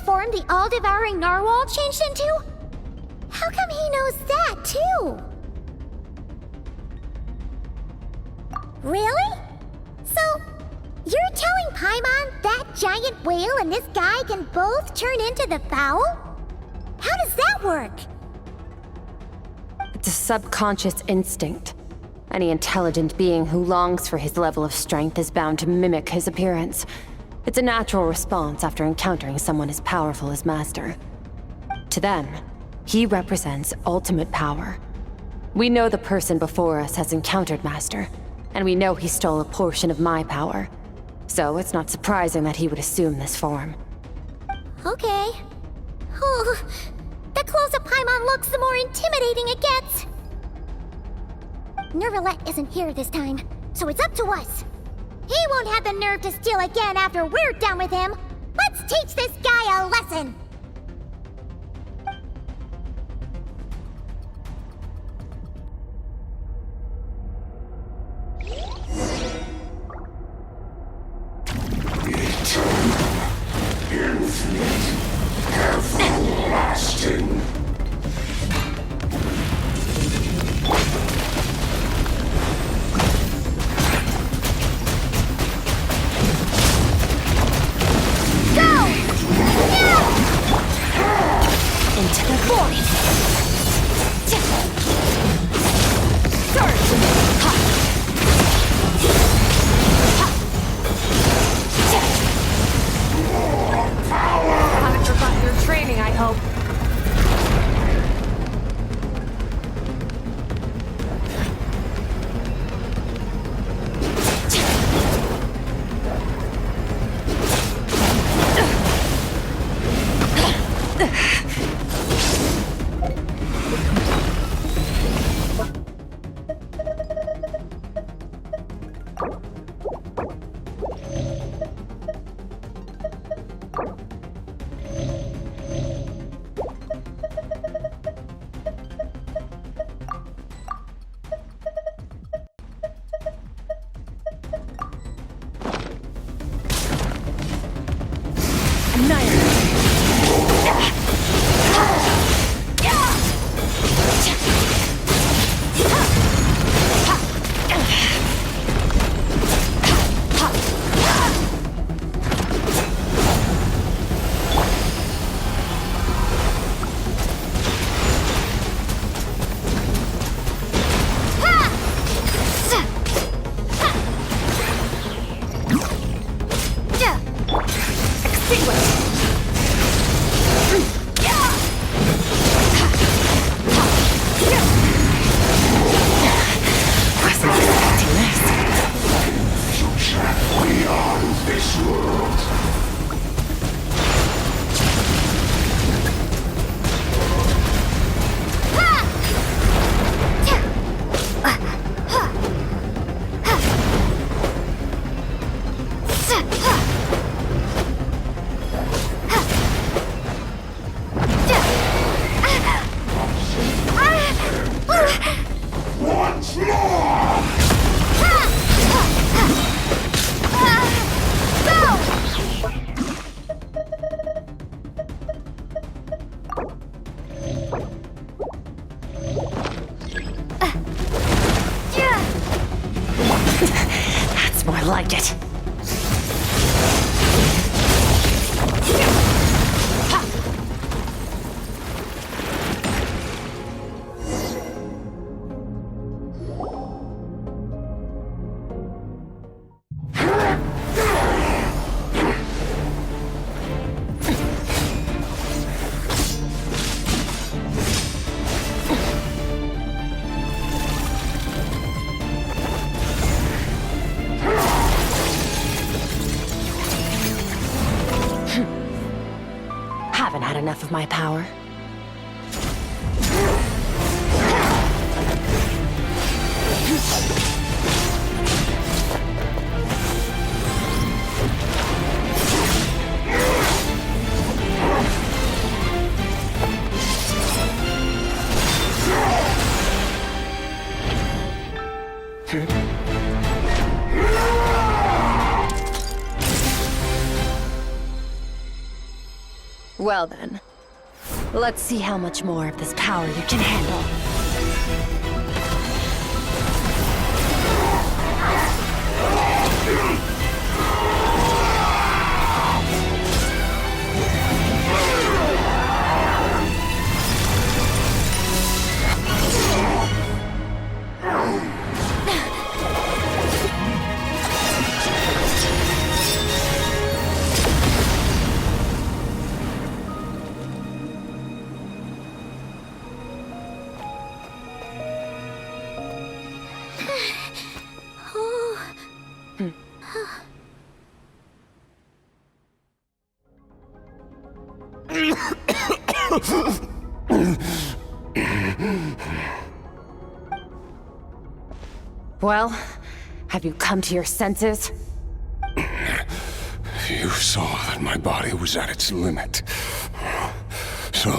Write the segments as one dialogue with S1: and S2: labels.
S1: form the all-devouring narwhal changed into? How come he knows that, too? Really? So, you're telling Paimon that giant whale and this guy can both turn into the fowl? How does that work?
S2: It's a subconscious instinct. Any intelligent being who longs for his level of strength is bound to mimic his appearance. It's a natural response after encountering someone as powerful as Master. To them, he represents ultimate power. We know the person before us has encountered Master, and we know he stole a portion of my power. So it's not surprising that he would assume this form.
S1: Okay. Oh, the closer Paimon looks, the more intimidating it gets. Nervalette isn't here this time, so it's up to us. He won't have the nerve to steal again after we're done with him. Let's teach this guy a lesson.
S3: Infinite, everlasting.
S2: Into the void! Surge! Ha! Haven't forgotten your training, I hope. That's more like it. Haven't had enough of my power. Well then, let's see how much more of this power you can handle. Well, have you come to your senses?
S3: You saw that my body was at its limit. So,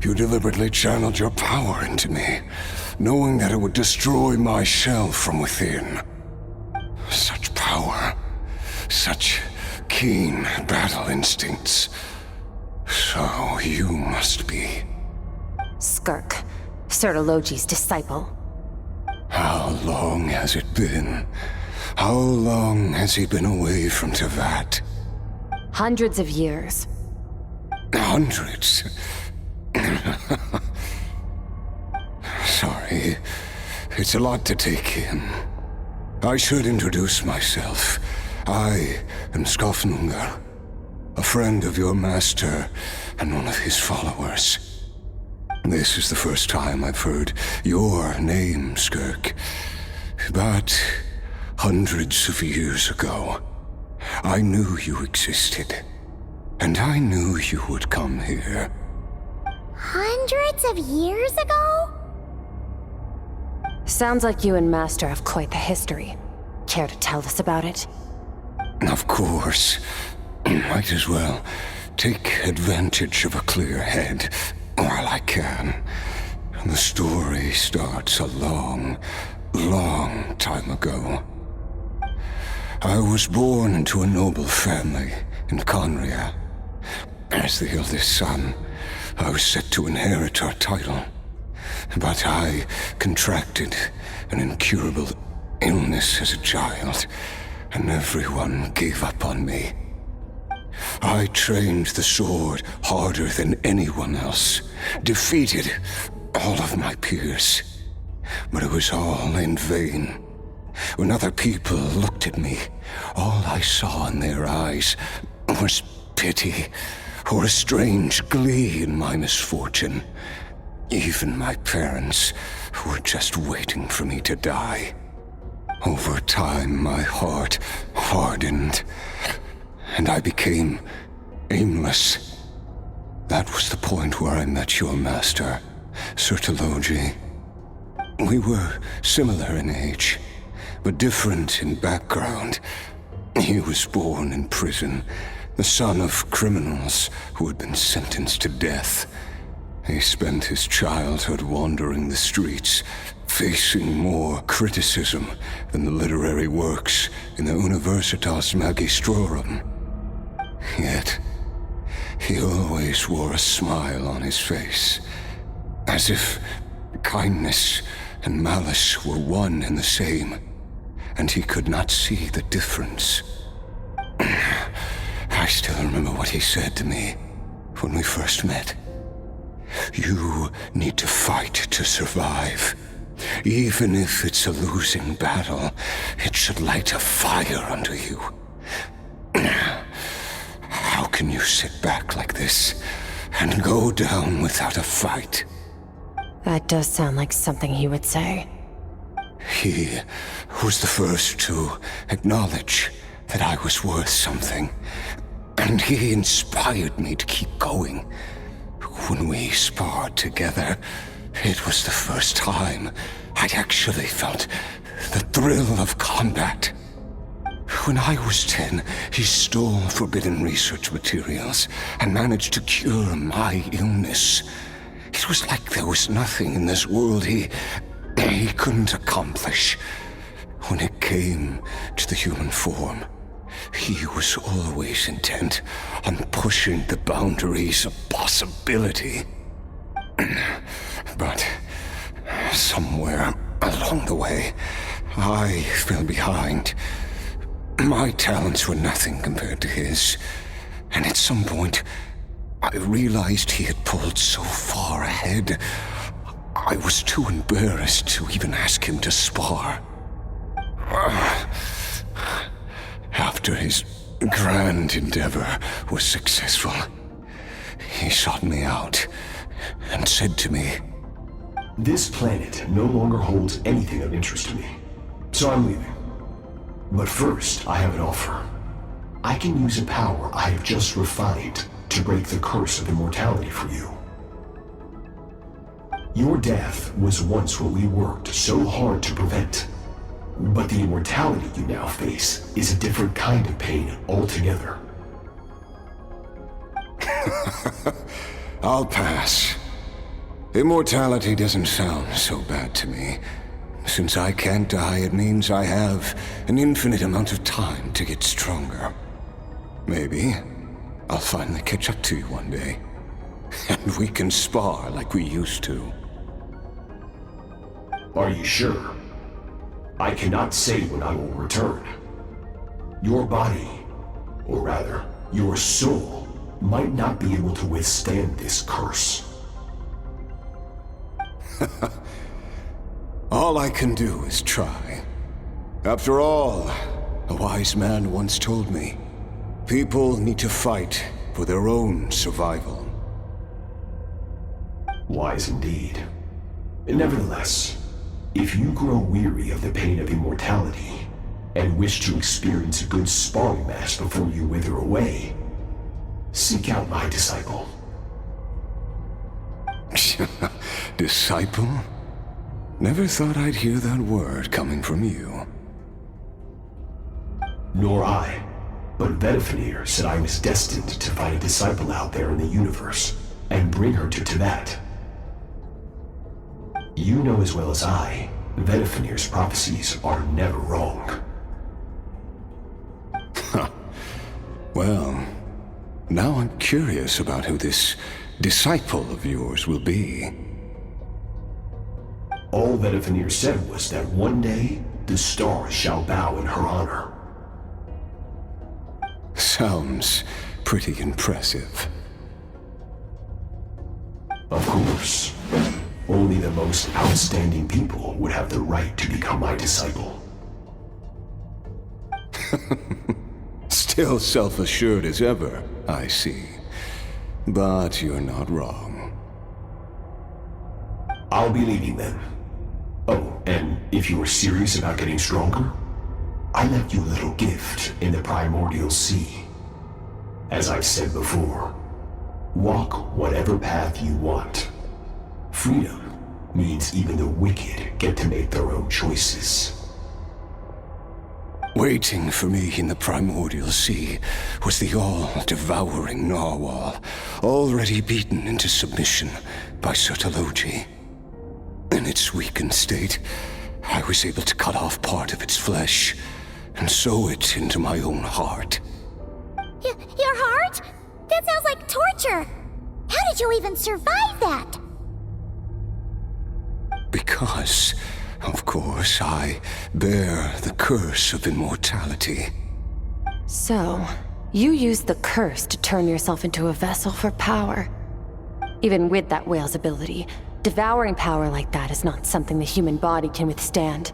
S3: you deliberately channeled your power into me, knowing that it would destroy my shell from within. Such power, such keen battle instincts. So you must be...
S2: Skirk, Sertologi's disciple.
S3: How long has it been? How long has he been away from Tevat?
S2: Hundreds of years.
S3: Hundreds? Sorry, it's a lot to take in. I should introduce myself. I am Skofnungar, a friend of your master and one of his followers. This is the first time I've heard your name, Skirk. But hundreds of years ago, I knew you existed. And I knew you would come here.
S1: Hundreds of years ago?
S2: Sounds like you and Master have quite the history. Care to tell us about it?
S3: Of course. Might as well take advantage of a clear head while I can. The story starts a long, long time ago. I was born into a noble family in Conria. As the eldest son, I was set to inherit our title. But I contracted an incurable illness as a child, and everyone gave up on me. I trained the sword harder than anyone else, defeated all of my peers. But it was all in vain. When other people looked at me, all I saw in their eyes was pity or a strange glee in my misfortune. Even my parents were just waiting for me to die. Over time, my heart hardened, and I became aimless. That was the point where I met your master, Sertologi. We were similar in age, but different in background. He was born in prison, the son of criminals who had been sentenced to death. He spent his childhood wandering the streets, facing more criticism than the literary works in the Universitas Magistrorum. Yet, he always wore a smile on his face, as if kindness and malice were one and the same, and he could not see the difference. I still remember what he said to me when we first met. You need to fight to survive. Even if it's a losing battle, it should light a fire under you. How can you sit back like this and go down without a fight?
S2: That does sound like something he would say.
S3: He was the first to acknowledge that I was worth something, and he inspired me to keep going. When we sparred together, it was the first time I'd actually felt the thrill of combat. When I was 10, he stole forbidden research materials and managed to cure my illness. It was like there was nothing in this world he couldn't accomplish. When it came to the human form, he was always intent on pushing the boundaries of possibility. But somewhere along the way, I fell behind. My talents were nothing compared to his, and at some point, I realized he had pulled so far ahead, I was too embarrassed to even ask him to spar. After his grand endeavor was successful, he sought me out and said to me,
S4: "This planet no longer holds anything of interest to me, so I'm leaving. But first, I have an offer. I can use a power I have just refined to break the curse of immortality for you. Your death was once what we worked so hard to prevent. But the immortality you now face is a different kind of pain altogether."
S3: I'll pass. Immortality doesn't sound so bad to me. Since I can't die, it means I have an infinite amount of time to get stronger. Maybe I'll finally catch up to you one day, and we can spar like we used to.
S4: Are you sure? I cannot say when I will return. Your body, or rather, your soul, might not be able to withstand this curse.
S3: All I can do is try. After all, a wise man once told me, people need to fight for their own survival.
S4: Wise indeed. Nevertheless, if you grow weary of the pain of immortality, and wish to experience a good sparring match before you wither away, seek out my disciple.
S3: Disciple? Never thought I'd hear that word coming from you.
S4: Nor I, but Vedifenir said I was destined to find a disciple out there in the universe, and bring her to Tibet. You know as well as I, Vedifenir's prophecies are never wrong.
S3: Well, now I'm curious about who this disciple of yours will be.
S4: All Vedifenir said was that one day, the stars shall bow in her honor.
S3: Sounds pretty impressive.
S4: Of course. Only the most outstanding people would have the right to become my disciple.
S3: Still self-assured as ever, I see. But you're not wrong.
S4: I'll be leaving then. Oh, and if you are serious about getting stronger, I left you a little gift in the primordial sea. As I've said before, walk whatever path you want. Freedom means even the wicked get to make their own choices.
S3: Waiting for me in the primordial sea was the all-devouring narwhal, already beaten into submission by Sertologi. In its weakened state, I was able to cut off part of its flesh and sew it into my own heart.
S1: Your heart? That sounds like torture! How did you even survive that?
S3: Because, of course, I bear the curse of immortality.
S2: So, you used the curse to turn yourself into a vessel for power. Even with that whale's ability, devouring power like that is not something the human body can withstand.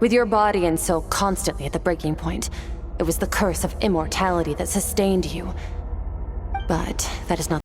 S2: With your body and soul constantly at the breaking point, it was the curse of immortality that sustained you. But that is not